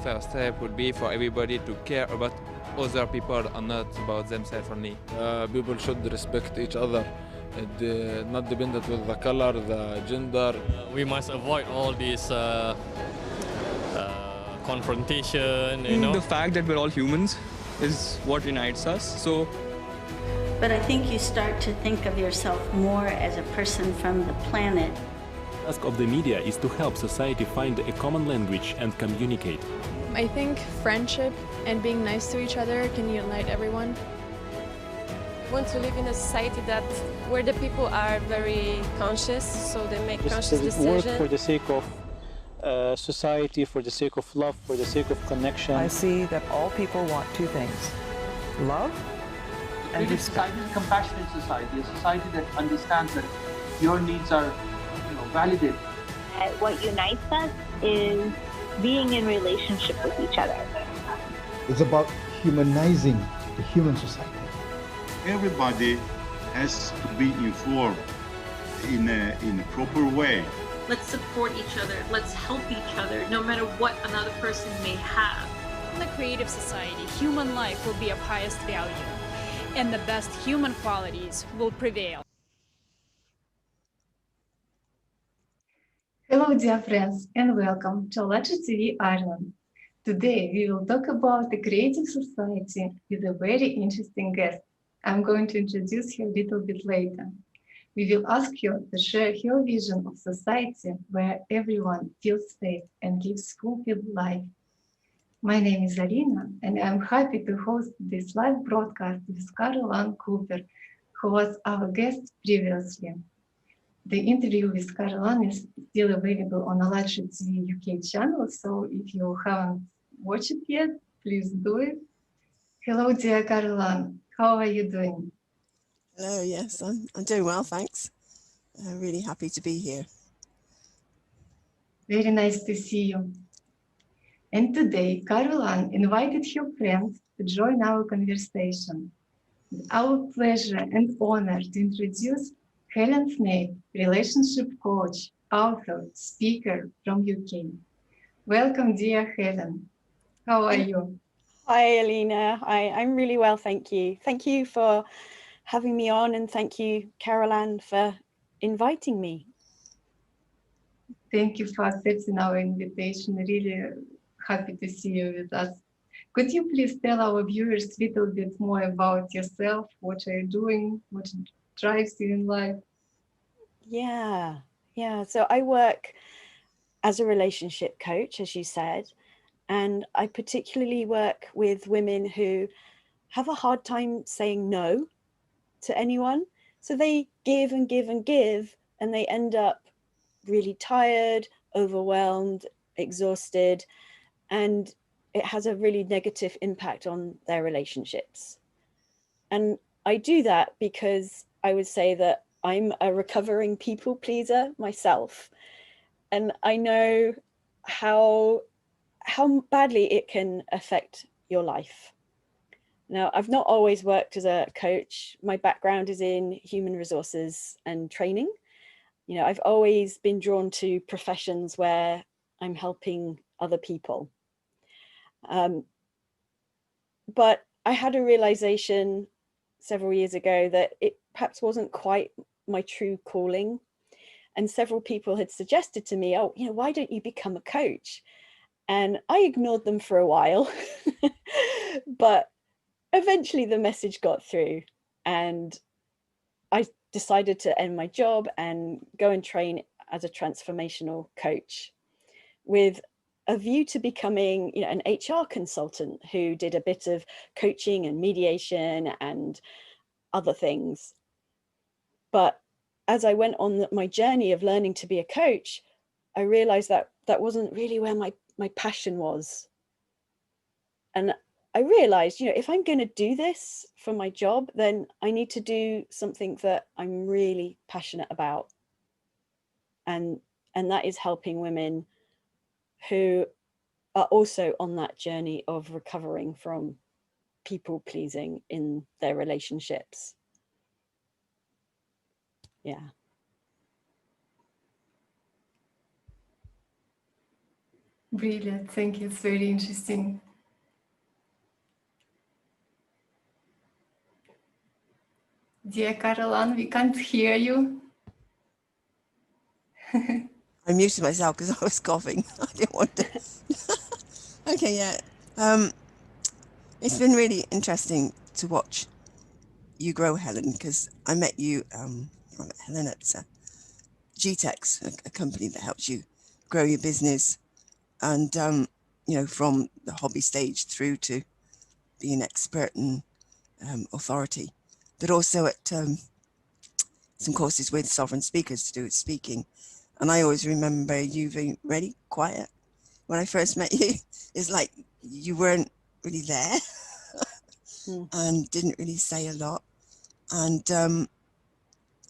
first step would be for everybody to care about other people and not about themselves only. People should respect each other, not dependent with the color, the gender. We must avoid all this confrontation, you know. The fact that we're all humans is what unites us. So, but I think you start to think of yourself more as a person from the planet. The task of the media is to help society find a common language and communicate. I think friendship and being nice to each other can unite everyone. I want to live in a society where the people are very conscious, so they make conscious decisions. Work for the sake of society, for the sake of love, for the sake of connection. I see that all people want two things: love and respect. A compassionate society, a society that understands that your needs are, validated. What unites us is being in relationship with each other. It's about humanizing the human society. Everybody has to be informed in a proper way. Let's support each other. Let's help each other, no matter what another person may have. In the creative society, human life will be of highest value, and the best human qualities will prevail. Hello, dear friends, and welcome to Lecture TV Ireland. Today, we will talk about the creative society with a very interesting guest. I'm going to introduce her a little bit later. We will ask her to share her vision of society where everyone feels safe and lives fulfilled life. My name is Alina, and I'm happy to host this live broadcast with Caroline Cooper, who was our guest previously. The interview with Caroline is still available on Lecture TV UK channel, so if you haven't watched it yet, please do it. Hello, dear Caroline. How are you doing? Hello, yes, I'm doing well, thanks. I'm really happy to be here. Very nice to see you. And today, Caroline invited her friends to join our conversation. It's our pleasure and honor to introduce Helen Snape, relationship coach, author, speaker from UK. Welcome, dear Helen. How are you? Hi, Alina. I'm really well, thank you. Thank you for having me on, and thank you, Caroline, for inviting me. Thank you for accepting our invitation. Really happy to see you with us. Could you please tell our viewers a little bit more about yourself? What are you doing? What drives you in life? Yeah. So I work as a relationship coach, as you said, and I particularly work with women who have a hard time saying no to anyone. So they give and give and give, and they end up really tired, overwhelmed, exhausted, and it has a really negative impact on their relationships. And I do that because I would say that I'm a recovering people pleaser myself. And I know how badly it can affect your life. Now, I've not always worked as a coach. My background is in human resources and training. I've always been drawn to professions where I'm helping other people. But I had a realization several years ago that it perhaps wasn't quite my true calling. And several people had suggested to me, why don't you become a coach? And I ignored them for a while, but eventually the message got through, and I decided to end my job and go and train as a transformational coach with a view to becoming, an HR consultant who did a bit of coaching and mediation and other things. But as I went on my journey of learning to be a coach, I realized that that wasn't really where my passion was. And I realized, if I'm going to do this for my job, then I need to do something that I'm really passionate about. And that is helping women who are also on that journey of recovering from people pleasing in their relationships. Yeah. Brilliant. Thank you. It's very interesting. Dear Caroline, we can't hear you. I muted myself because I was coughing. I didn't want to. Okay, yeah. It's been really interesting to watch you grow, Helen, because I met Helen at GTEx, a company that helps you grow your business, and from the hobby stage through to being expert and authority, but also at some courses with sovereign speakers to do with speaking. And I always remember you being really quiet when I first met you. It's like you weren't really there and didn't really say a lot. And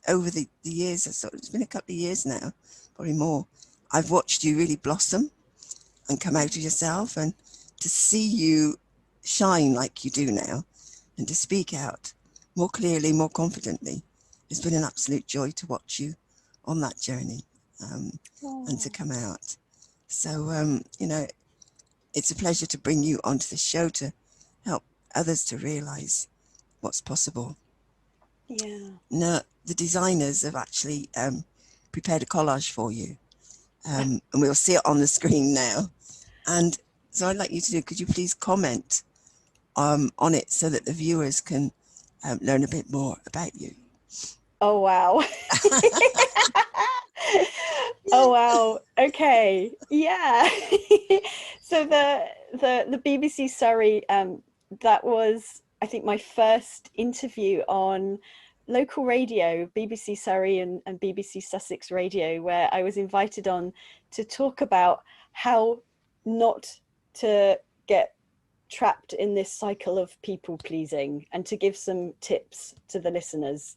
over the years, it's been a couple of years now, probably more, I've watched you really blossom and come out of yourself, and to see you shine like you do now and to speak out more clearly, more confidently, it's been an absolute joy to watch you on that journey and to come out. So, it's a pleasure to bring you onto the show to help others to realize what's possible. Yeah. Now, the designers have actually prepared a collage for you, and we'll see it on the screen now. And so I'd like you to could you please comment on it so that the viewers can learn a bit more about you? Oh, wow. Oh, wow. Okay. Yeah. So the BBC Surrey, that was, I think, my first interview on local radio, BBC Surrey and BBC Sussex Radio, where I was invited on to talk about how not to get trapped in this cycle of people pleasing and to give some tips to the listeners.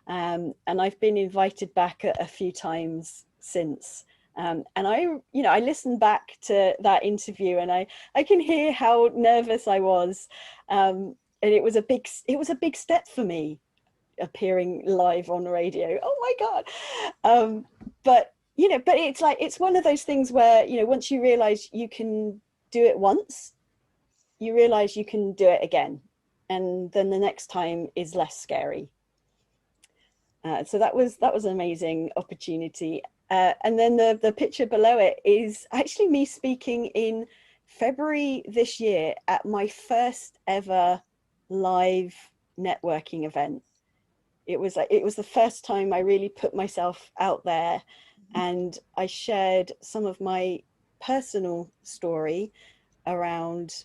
And I've been invited back a few times since. And I listened back to that interview, and I can hear how nervous I was. And it was a big step for me, appearing live on radio. Oh my God. But it's one of those things where, once you realize you can do it once, you realize you can do it again. And then the next time is less scary. So that was an amazing opportunity. And then the picture below it is actually me speaking in February this year at my first ever live networking event. It was the first time I really put myself out there, and I shared some of my personal story around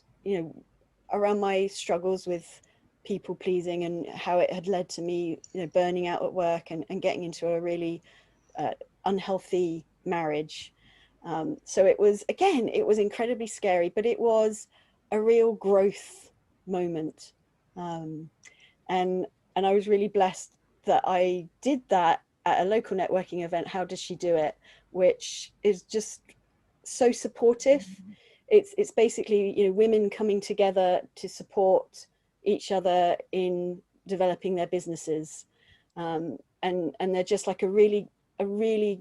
my struggles with people pleasing and how it had led to me, burning out at work and getting into a really unhealthy marriage. So it was incredibly scary, but it was a real growth moment. And I was really blessed that I did that at a local networking event, How Does She Do It, which is just so supportive. It's basically, women coming together to support each other in developing their businesses. And they're just like a really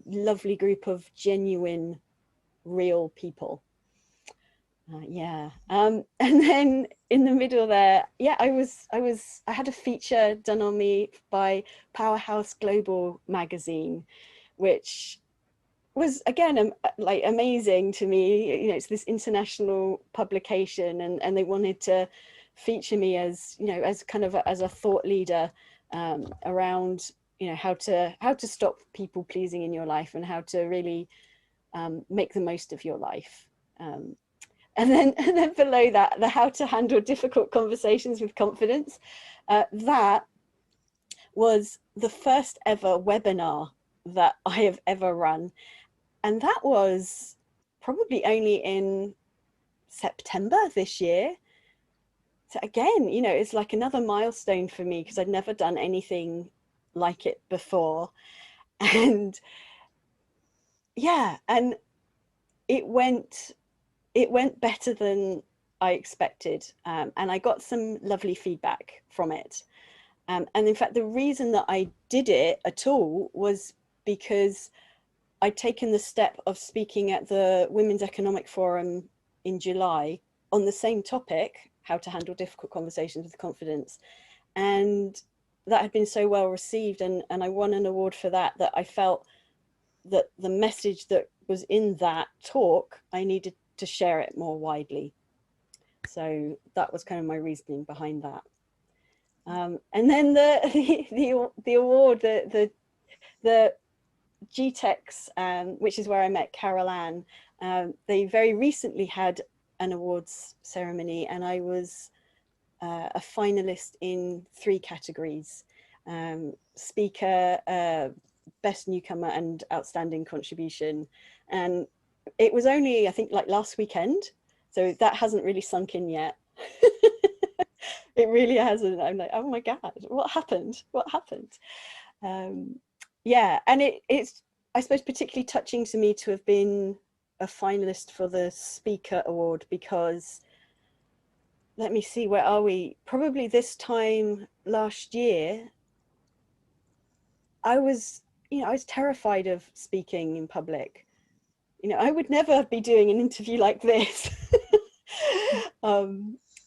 lovely group of genuine, real people. And then in the middle there, I had a feature done on me by Powerhouse Global magazine, which was again like amazing to me. It's this international publication, and they wanted to feature me as as a thought leader around how to stop people pleasing in your life and how to really make the most of your life. And then below that, the how to handle difficult conversations with confidence. That was the first ever webinar that I have ever run. And that was probably only in September this year. So again, it's like another milestone for me because I'd never done anything like it before. And and it went better than I expected. And I got some lovely feedback from it. And in fact, the reason that I did it at all was because I'd taken the step of speaking at the Women's Economic Forum in July on the same topic, how to handle difficult conversations with confidence. And that had been so well received, and I won an award for that, that I felt that the message that was in that talk, I needed to share it more widely. So that was kind of my reasoning behind that. And then the award, the GTEx, which is where I met Carol Ann, they very recently had an awards ceremony, and I was a finalist in 3 categories: speaker, best newcomer, and outstanding contribution. And it was only, I think, like last weekend, so that hasn't really sunk in yet. It really hasn't. I'm like, oh my God, what happened? What happened? Yeah, and it's, I suppose, particularly touching to me to have been a finalist for the Speaker Award, because, let me see, where are we? Probably this time last year, I was terrified of speaking in public. I would never be doing an interview like this.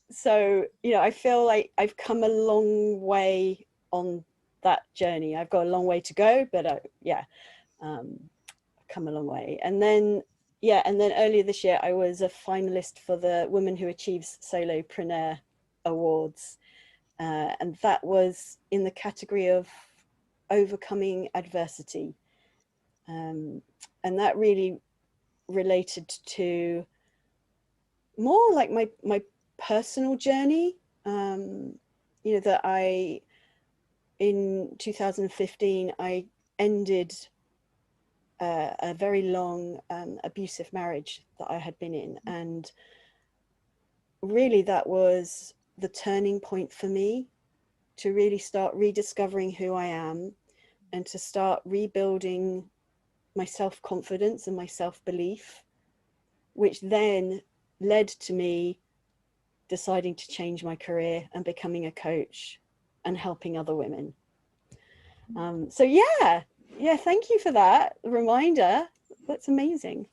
So, I feel like I've come a long way on that journey. I've got a long way to go, but yeah, come a long way. And then, yeah, and then earlier this year, I was a finalist for the Woman Who Achieves Solopreneur Awards. And that was in the category of overcoming adversity. And that really related to more like my personal journey, that in 2015, I ended a very long abusive marriage that I had been in. And really that was the turning point for me to really start rediscovering who I am, and to start rebuilding my self-confidence and my self-belief, which then led to me deciding to change my career and becoming a coach and helping other women. So yeah, thank you for that reminder. That's amazing.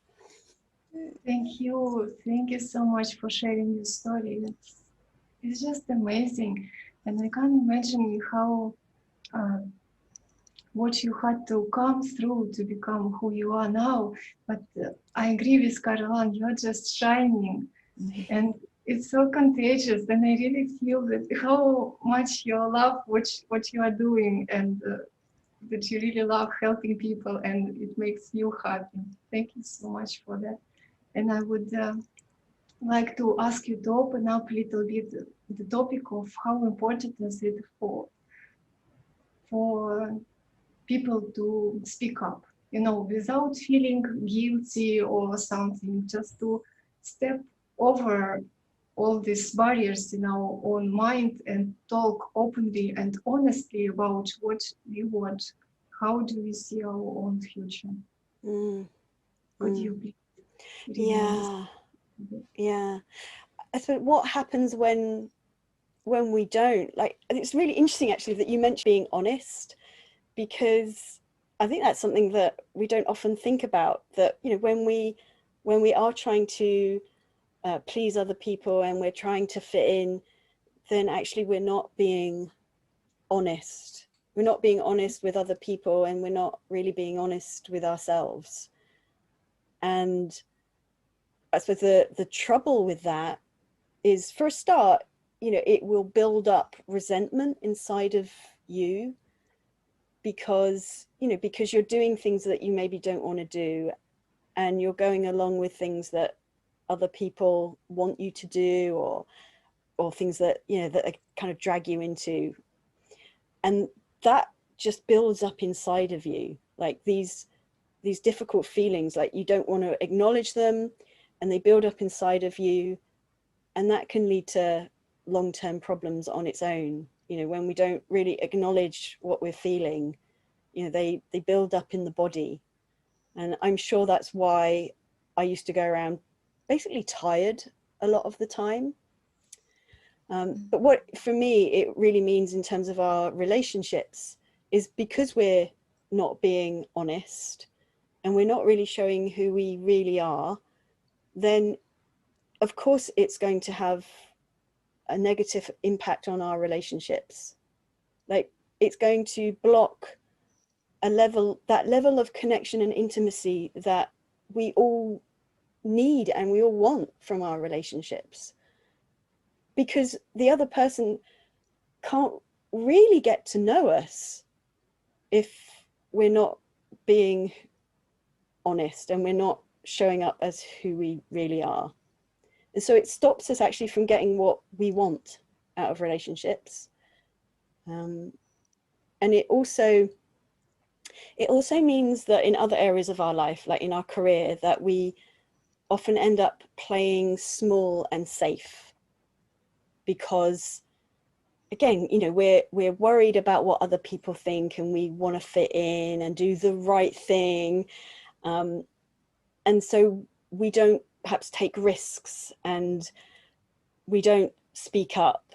Thank you so much for sharing your story. It's just amazing, and I can't imagine how what you had to come through to become who you are now. But I agree with Caroline, you're just shining, and it's so contagious, and I really feel that how much you love what you are doing, and that you really love helping people, and it makes you happy. Thank you so much for that. And I would like to ask you to open up a little bit the topic of how important is it for people to speak up, without feeling guilty or something, just to step over all these barriers in our own mind and talk openly and honestly about what we want. How do we see our own future? Could you please? Yeah. I suppose what happens when we don't, like, and it's really interesting actually that you mentioned being honest, because I think that's something that we don't often think about, that when we are trying to please other people and we're trying to fit in, then actually we're not being honest. We're not being honest with other people, and we're not really being honest with ourselves. And I suppose the trouble with that is, for a start, it will build up resentment inside of you, because you're doing things that you maybe don't want to do, and you're going along with things that other people want you to do, or things that that kind of drag you into, and that just builds up inside of you, like these difficult feelings, like you don't want to acknowledge them, and they build up inside of you, and that can lead to long-term problems on its own. When we don't really acknowledge what we're feeling, they build up in the body. And I'm sure that's why I used to go around basically tired a lot of the time. But what, for me, it really means in terms of our relationships is, because we're not being honest and we're not really showing who we really are, then of course it's going to have a negative impact on our relationships. Like, it's going to block that level of connection and intimacy that we all need and we all want from our relationships, because the other person can't really get to know us if we're not being honest and we're not showing up as who we really are. And so it stops us actually from getting what we want out of relationships. And it also means that in other areas of our life, like in our career, that we often end up playing small and safe, because again, you know, we're worried about what other people think, and we want to fit in and do the right thing. And so we don't perhaps take risks, and we don't speak up.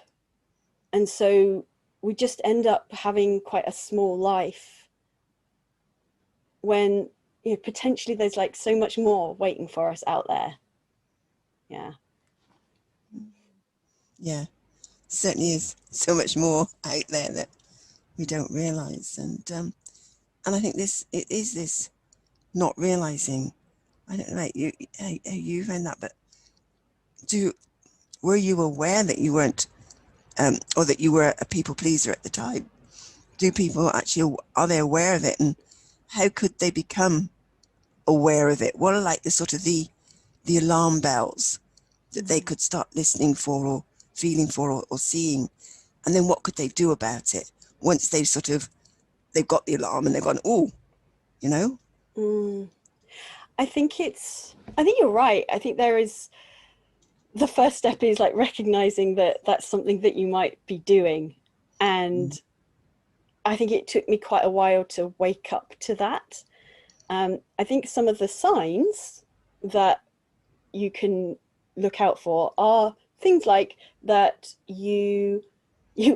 And so we just end up having quite a small life, when, you know, potentially there's like so much more waiting for us out there. Yeah. Yeah, certainly is so much more out there that we don't realize. And I think it is this not realizing. I don't know how you find that, but were you aware that you weren't, or that you were a people pleaser at the time? Do people actually, are they aware of it, and how could they become aware of it? What are like the sort of the alarm bells that they could start listening for, or feeling for, or seeing? And then what could they do about it once they've got the alarm and they've gone, oh, you know? I think you're right. I think the first step is like recognizing that that's something that you might be doing. And I think it took me quite a while to wake up to that. I think some of the signs that you can look out for are things like that you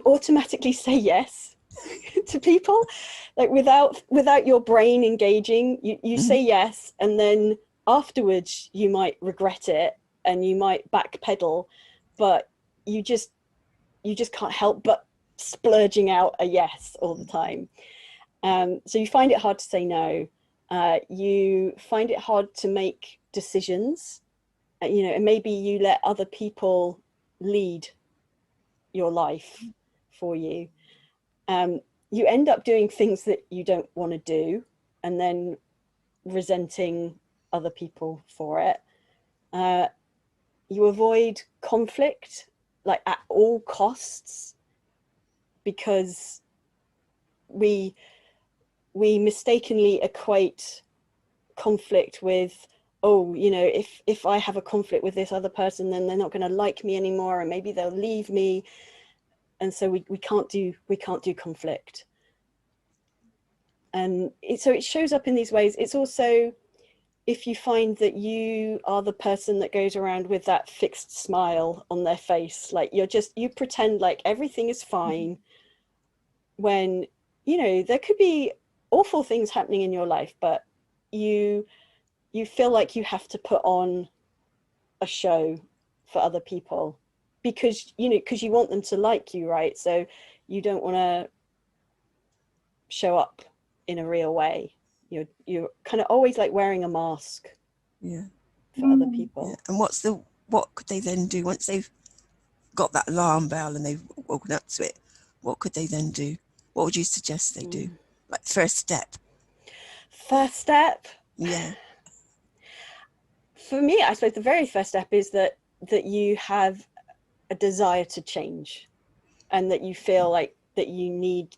automatically say yes to people, like without your brain engaging. You say yes, and then afterwards you might regret it and you might backpedal, but you just can't help but splurging out a yes all the time. So you find it hard to say no. You find it hard to make decisions, you know, and maybe you let other people lead your life for you. You end up doing things that you don't want to do, and then resenting other people for it. You avoid conflict, like at all costs, because we mistakenly equate conflict with, oh, you know, if I have a conflict with this other person, then they're not going to like me anymore, and maybe they'll leave me. And so we can't do conflict. And so it shows up in these ways. It's also, if you find that you are the person that goes around with that fixed smile on their face, like you pretend like everything is fine, when, you know, there could be awful things happening in your life, but you feel like you have to put on a show for other people, because you want them to like you, right? So you don't want to show up in a real way. You're kind of always like wearing a mask, for other people. Yeah. And what could they then do once they've got that alarm bell and they've woken up to it? What could they then do? What would you suggest they do? Like first step? Yeah. For me, I suppose the very first step is that you have a desire to change, and that you feel like that you need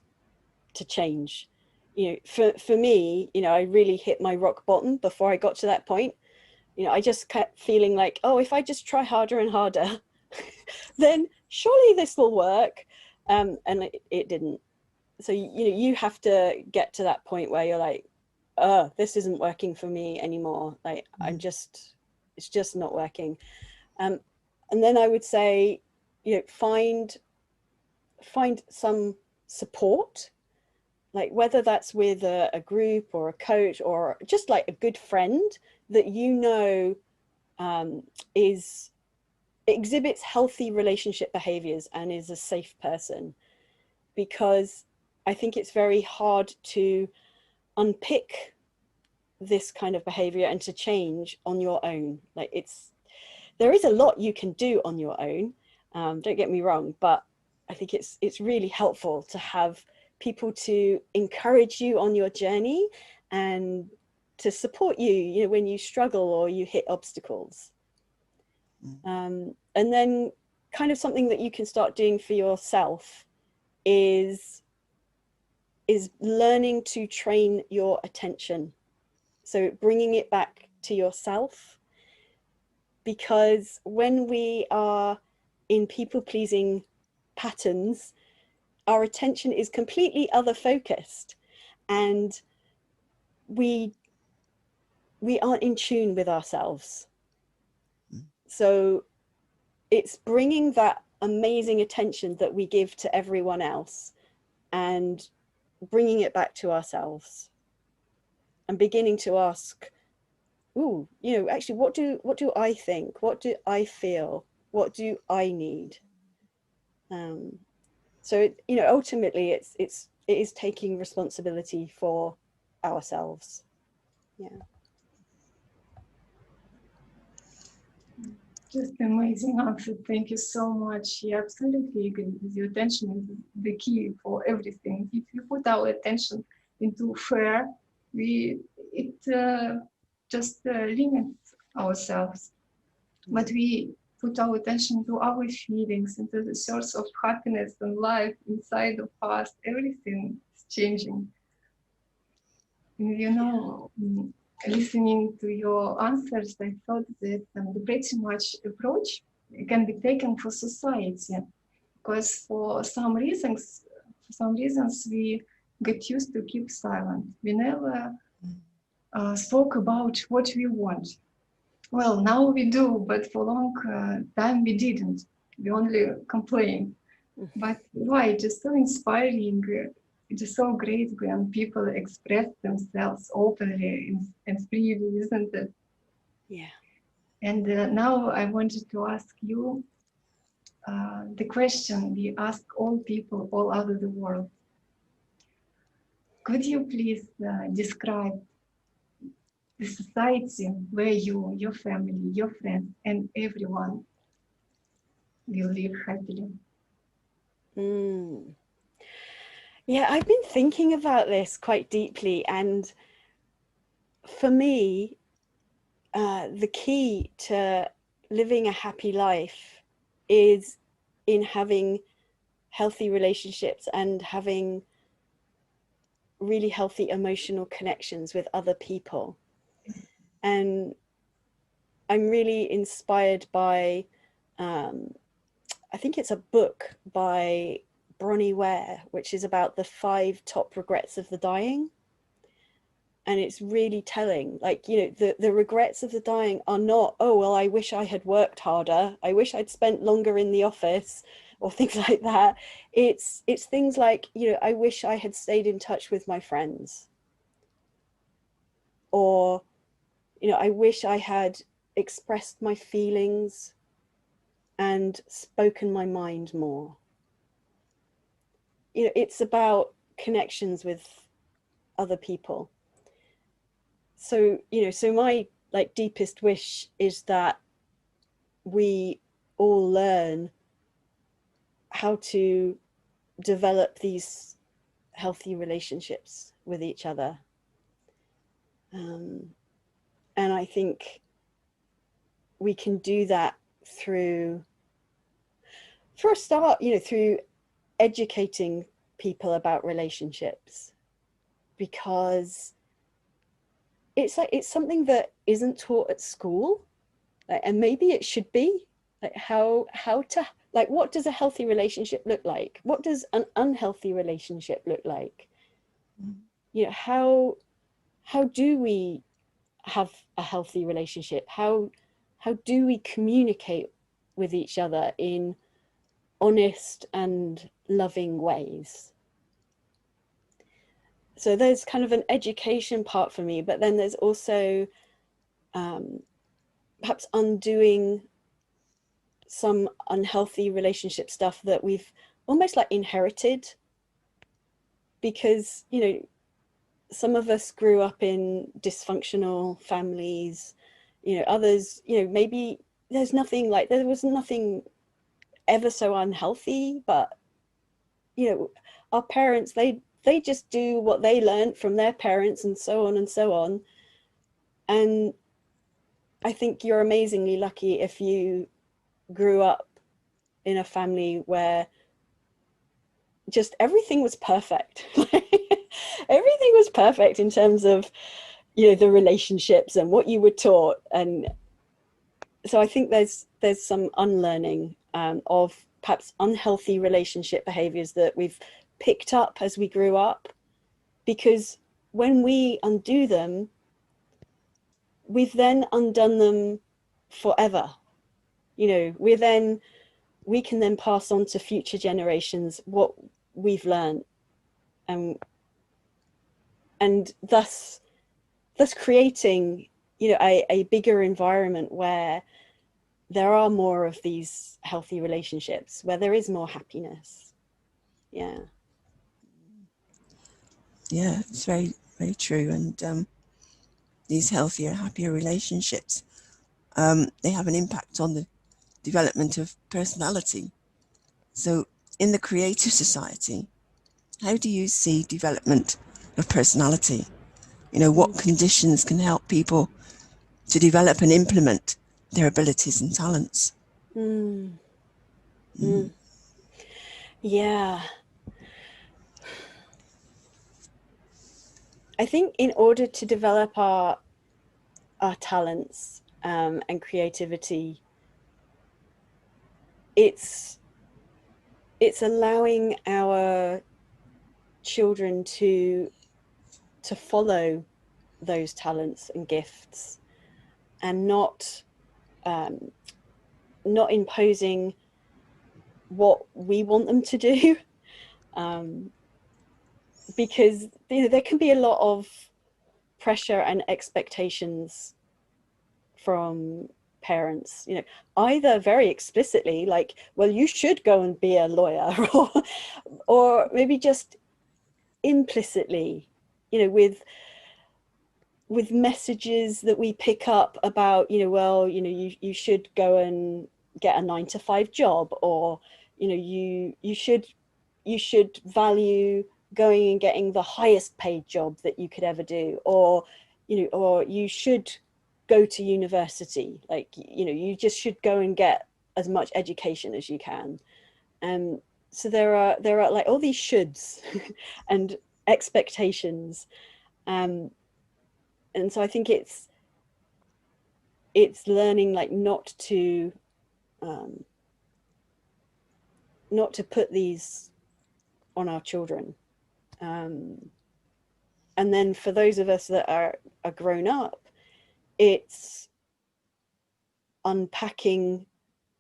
to change. You know, for me, you know, I really hit my rock bottom before I got to that point. You know, I just kept feeling like, oh, if I just try harder and harder, then surely this will work. And it didn't. So, you know, you have to get to that point where you're like, oh, this isn't working for me anymore. Like, it's just not working. And then I would say, you know, find some support. like whether that's with a group or a coach or just like a good friend that you know exhibits healthy relationship behaviors and is a safe person. Because I think it's very hard to unpick this kind of behavior and to change on your own. Like there is a lot you can do on your own, don't get me wrong, but I think it's really helpful to have people to encourage you on your journey and to support you, you know, when you struggle or you hit obstacles. And then kind of something that you can start doing for yourself is learning to train your attention. So bringing it back to yourself, because when we are in people-pleasing patterns, our attention is completely other focused and we aren't in tune with ourselves. So it's bringing that amazing attention that we give to everyone else and bringing it back to ourselves and beginning to ask, ooh, you know, actually, what do I think? What do I feel? What do I need? So, you know, ultimately it is taking responsibility for ourselves. Yeah. Just amazing answer. Thank you so much. Yeah, absolutely agree with you. Attention is the key for everything. If you put our attention into fear, it just limits ourselves. But we put our attention to our feelings, into the source of happiness and life inside of us. Everything is changing. And, you know, listening to your answers, I thought that the pretty much approach can be taken for society, because for some reasons we get used to keep silent. We never spoke about what we want. Well, now we do, but for a long time we didn't. We only complained. But why? It is so inspiring. It is so great when people express themselves openly and freely, isn't it? Yeah. And now I wanted to ask you the question we ask all people all over the world. Could you please describe the society where you, your family, your friends, and everyone will live happily? Yeah, I've been thinking about this quite deeply, and for me, the key to living a happy life is in having healthy relationships and having really healthy emotional connections with other people. And I'm really inspired by, I think it's a book by Bronnie Ware, which is about the 5 top regrets of the dying. And it's really telling, like, you know, the regrets of the dying are not, oh, well, I wish I had worked harder. I wish I'd spent longer in the office or things like that. It's things like, you know, I wish I had stayed in touch with my friends. Or, you know, I wish I had expressed my feelings and spoken my mind more. You know, it's about connections with other people. So, you know, so my like deepest wish is that we all learn how to develop these healthy relationships with each other. And I think we can do that through, for a start, you know, through educating people about relationships, because it's like, it's something that isn't taught at school, and maybe it should be. Like how to, like, what does a healthy relationship look like? What does an unhealthy relationship look like? You know, how do we have a healthy relationship? How do we communicate with each other in honest and loving ways? so there's kind of an education part for me, but then there's also perhaps undoing some unhealthy relationship stuff that we've almost like inherited, because, you know, some of us grew up in dysfunctional families, you know, others, you know, maybe there was nothing ever so unhealthy, but, you know, our parents, they just do what they learned from their parents and so on and so on. And I think you're amazingly lucky if you grew up in a family where just everything was perfect. Everything was perfect in terms of, you know, the relationships and what you were taught. And so I think there's some unlearning of perhaps unhealthy relationship behaviors that we've picked up as we grew up, because when we undo them, we've then undone them forever. You know, we can then pass on to future generations what we've learned, and thus creating, you know, a bigger environment where there are more of these healthy relationships, where there is more happiness. Yeah. Yeah, it's very, very true. And these healthier, happier relationships, they have an impact on the development of personality. So in the creative society, how do you see development of personality? You know, what conditions can help people to develop and implement their abilities and talents? Yeah. I think in order to develop our talents and creativity, it's allowing our children to follow those talents and gifts, and not imposing what we want them to do, because, you know, there can be a lot of pressure and expectations from parents, you know, either very explicitly, like, well, you should go and be a lawyer, or maybe just implicitly, you know, with messages that we pick up about, you know, well, you know, you should go and get a 9-to-5 job, or, you know, you should value going and getting the highest paid job that you could ever do, or, you know, or you should go to university, like, you know, you just should go and get as much education as you can. So there are like all these shoulds and expectations, and so I think it's learning, like, not to put these on our children, and then for those of us that are grown up, it's unpacking,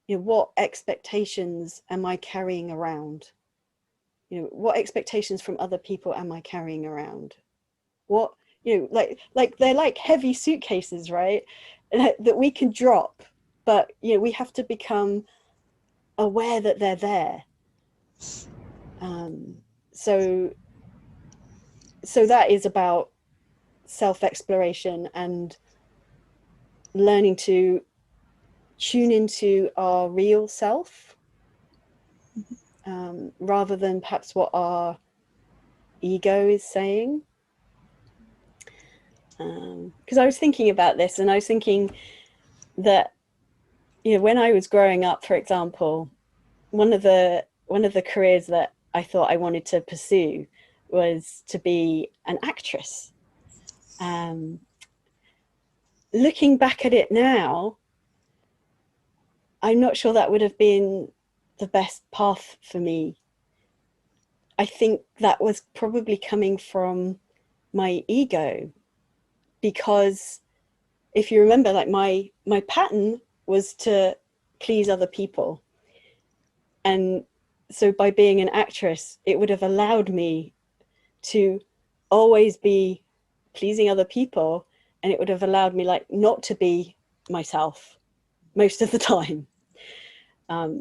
you know, what expectations am I carrying around? You know, what expectations from other people am I carrying around? What, you know, like they're like heavy suitcases, right? That we can drop, but, you know, we have to become aware that they're there. So that is about self-exploration and learning to tune into our real self, rather than perhaps what our ego is saying. Because I was thinking about this, and I was thinking that, you know, when I was growing up, for example, one of the careers that I thought I wanted to pursue was to be an actress. Looking back at it now, I'm not sure that would have been the best path for me. I think that was probably coming from my ego, because if you remember, like, my pattern was to please other people. And so by being an actress, it would have allowed me to always be pleasing other people, and it would have allowed me like not to be myself most of the time.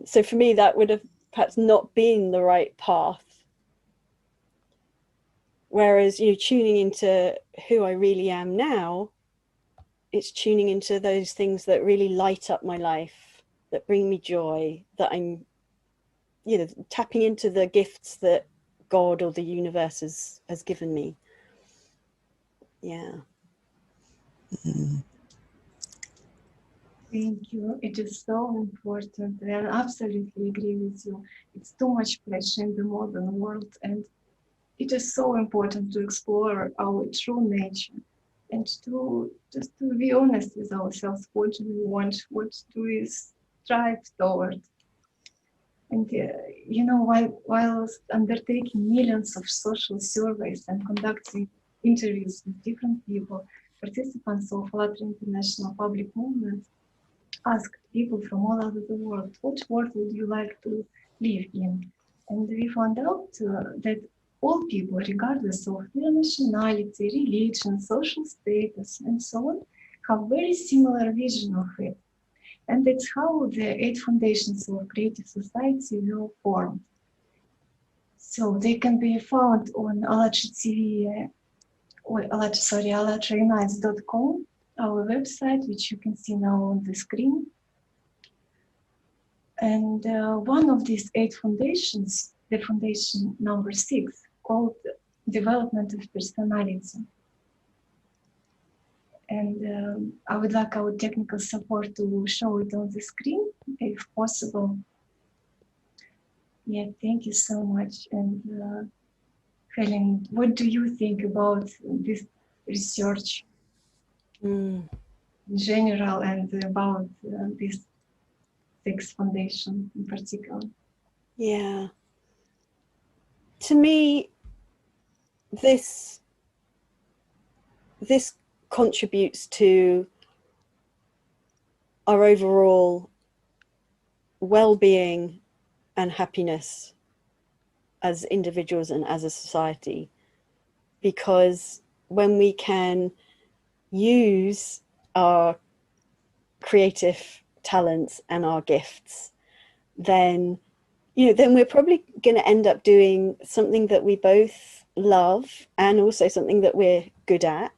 So for me, that would have perhaps not been the right path. Whereas, you know, tuning into who I really am now, it's tuning into those things that really light up my life, that bring me joy, that I'm, you know, tapping into the gifts that God or the universe has given me. Yeah. Thank you. It is so important. I absolutely agree with you. It's too much pressure in the modern world, and it is so important to explore our true nature and to just to be honest with ourselves. What do we want? What do we strive toward? And you know, while undertaking millions of social surveys and conducting interviews with different people, participants of Flutter International Public Movement asked people from all over the world, what world would you like to live in? And we found out that all people, regardless of their nationality, religion, social status, and so on, have very similar vision of it. And that's how the 8 foundations of creative society were formed. So they can be found on ALLATRA TV, or ALLATRAunites.com, our website, which you can see now on the screen. And one of these 8 foundations, the foundation number 6, called Development of Personality. And I would like our technical support to show it on the screen, if possible. Yeah, thank you so much. And Helen, what do you think about this research in general and about this 6 foundation in particular? Yeah. To me, this contributes to our overall well-being and happiness as individuals and as a society, because when we can use our creative talents and our gifts, then, you know, then we're probably going to end up doing something that we both love and also something that we're good at.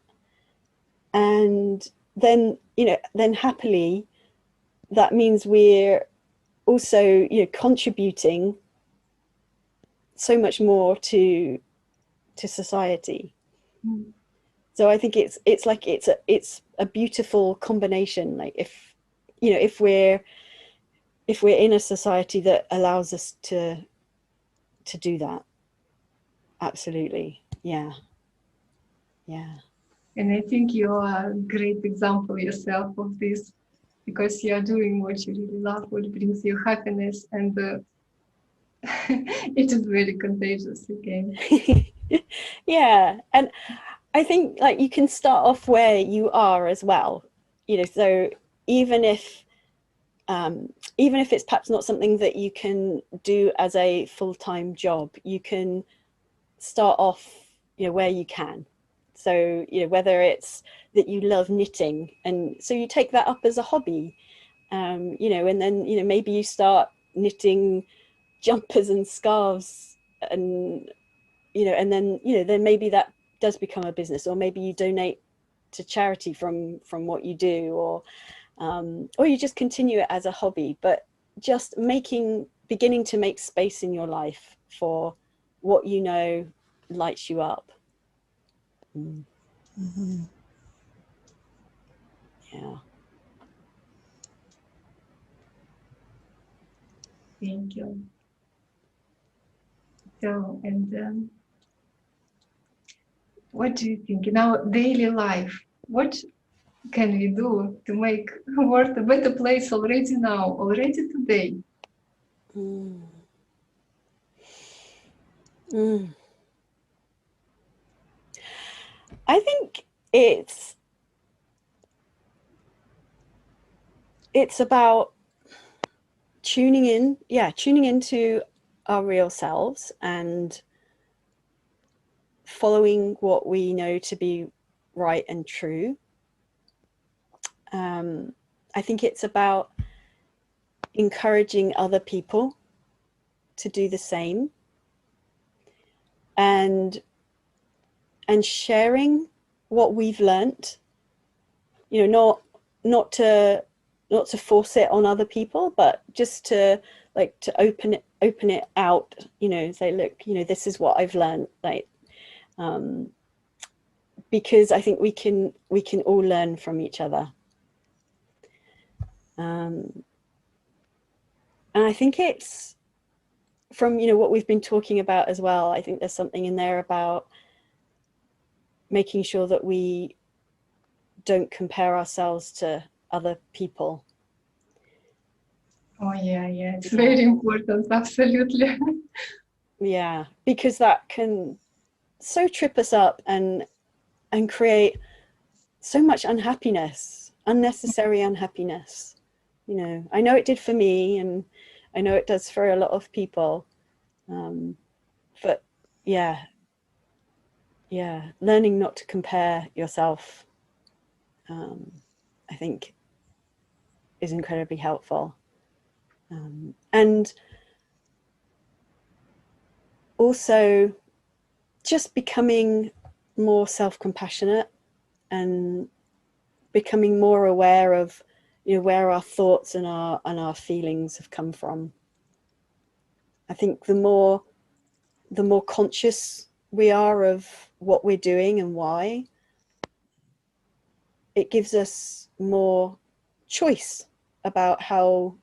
And then, you know, then happily, that means we're also, you know, contributing so much more to society. So I think it's a beautiful combination. Like, if, you know, if we're in a society that allows us to do that, absolutely. Yeah. And I think you are a great example yourself of this, because you are doing what you really love, what brings you happiness, and it is very contagious again. Yeah, and I think, like, you can start off where you are as well, you know. So even if it's perhaps not something that you can do as a full-time job, you can start off, you know, where you can. So, you know, whether it's that you love knitting, and so you take that up as a hobby, you know, and then, you know, maybe you start knitting jumpers and scarves, and, you know, and then, you know, then maybe that does become a business, or maybe you donate to charity from what you do, or you just continue it as a hobby, but just beginning to make space in your life for what you know lights you up. Yeah. Thank you. So, and what do you think in our daily life? What can we do to make the world a better place already now, already today? I think it's about tuning into our real selves and following what we know to be right and true. I think it's about encouraging other people to do the same, and sharing what we've learnt, you know, not to force it on other people, but just to open it out, you know, say, look, you know, this is what I've learned, like, because I think we can all learn from each other. And I think it's from, you know, what we've been talking about as well, I think there's something in there about making sure that we don't compare ourselves to other people. Oh yeah, it's very important, absolutely. Yeah, because that can so trip us up and create so much unhappiness, unnecessary unhappiness. You know, I know it did for me, and I know it does for a lot of people. But yeah, learning not to compare yourself, I think, is incredibly helpful. And also just becoming more self-compassionate and becoming more aware of, you know, where our thoughts and our feelings have come from. I think the more conscious we are of what we're doing and why, it gives us more choice about how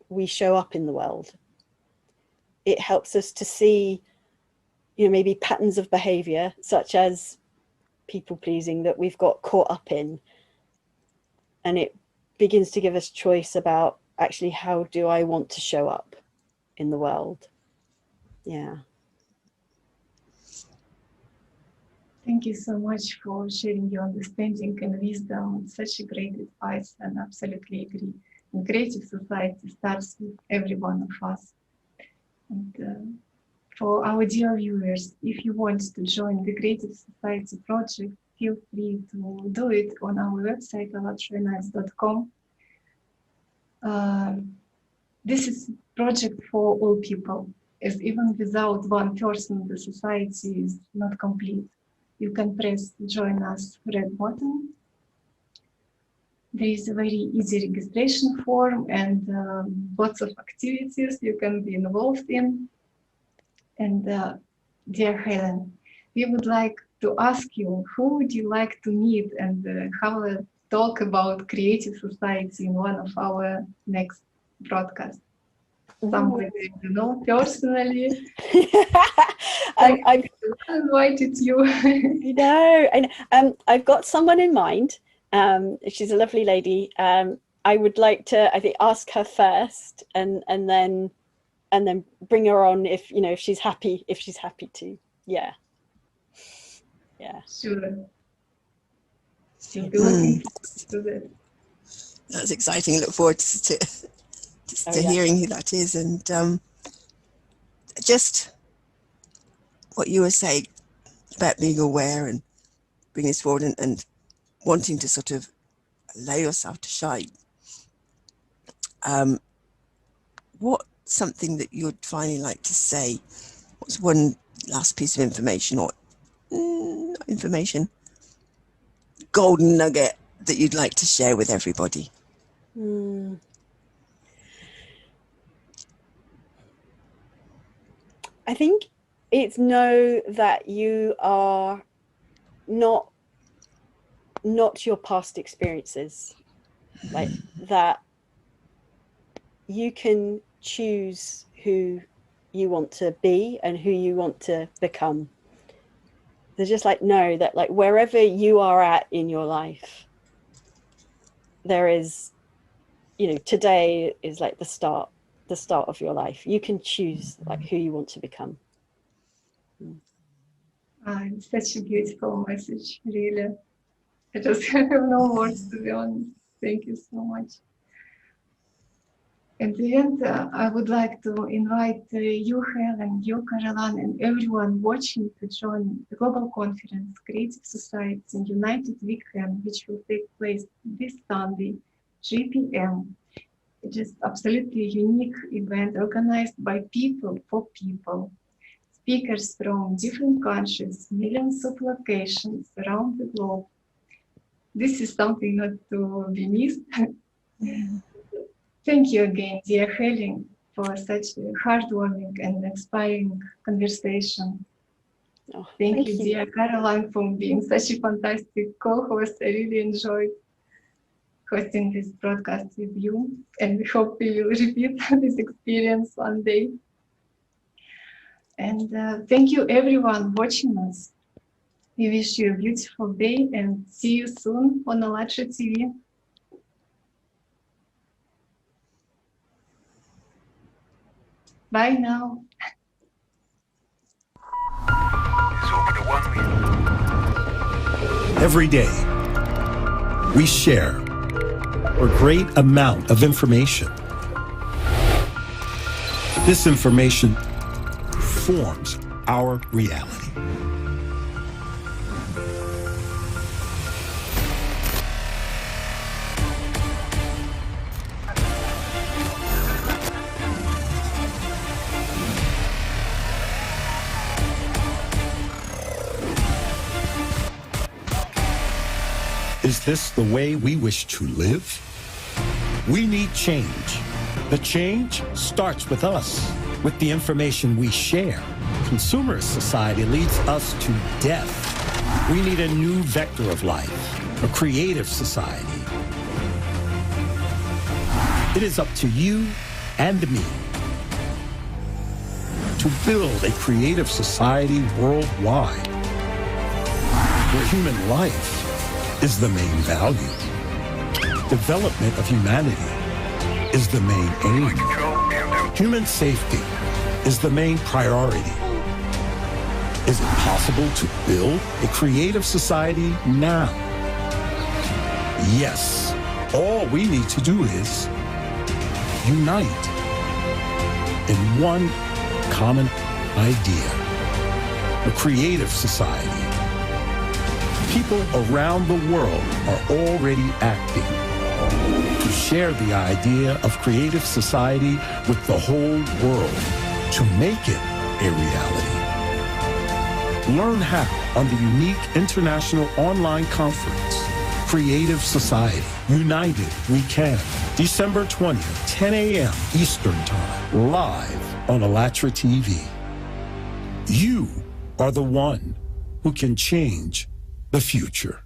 we show up in the world. It helps us to see, you know, maybe patterns of behavior such as people pleasing that we've got caught up in, and it begins to give us choice about actually how do I want to show up in the world. Yeah. Thank you so much for sharing your understanding and wisdom. It's such a great advice, and absolutely agree. And creative society starts with every one of us. And for our dear viewers, if you want to join the Creative Society project, feel free to do it on our website, alatronites.com. This is a project for all people, as even without one person, the society is not complete. You can press join us red button. There is a very easy registration form and lots of activities you can be involved in. And dear Helen, we would like to ask you, who would you like to meet and have a talk about creative society in one of our next broadcasts? Somebody you know personally. I've invited you. I've got someone in mind. She's a lovely lady. I would like to, I think, ask her first, and then bring her on if, you know, if she's happy to. Yeah. Sure. You'll be looking forward to that. That's exciting. I look forward to hearing who that is, and just what you were saying about being aware and bringing this forward and wanting to sort of allow yourself to shine. What's something that you'd finally like to say? What's one last piece of information, or not information, golden nugget that you'd like to share with everybody? I think it's know that you are not your past experiences, like that you can choose who you want to be and who you want to become. There's just like, know that like wherever you are at in your life, there is, you know, today is like the start of your life. You can choose like who you want to become. It's such a beautiful message, really. I just have no words, to be honest. Thank you so much. At the end, I would like to invite you, Helen, you, Caroline, and everyone watching to join the global conference, Creative Society United Weekend, which will take place this Sunday, 3 p.m. It is absolutely unique event organized by people for people. Speakers from different countries, millions of locations around the globe. This is something not to be missed. Thank you again, dear Helen, for such a heartwarming and inspiring conversation. Oh, thank you, dear Caroline, for being such a fantastic co-host. I really enjoyed hosting this broadcast with you, and we hope we will repeat this experience one day. And thank you, everyone watching us. We wish you a beautiful day and see you soon on ALLATRA TV. Bye now. Every day, we share a great amount of information. This information forms our reality. Is this the way we wish to live? We need change. The change starts with us, with the information we share. Consumerist society leads us to death. We need a new vector of life, a creative society. It is up to you and me to build a creative society worldwide, where human life is the main value. Development of humanity is the main aim. Human safety is the main priority. Is it possible to build a creative society now? Yes. All we need to do is unite in one common idea, a creative society. People around the world are already acting to share the idea of creative society with the whole world to make it a reality. Learn how on the unique international online conference, Creative Society, United We Can, December 20th, 10 a.m. Eastern Time, live on ALLATRA TV. You are the one who can change the future.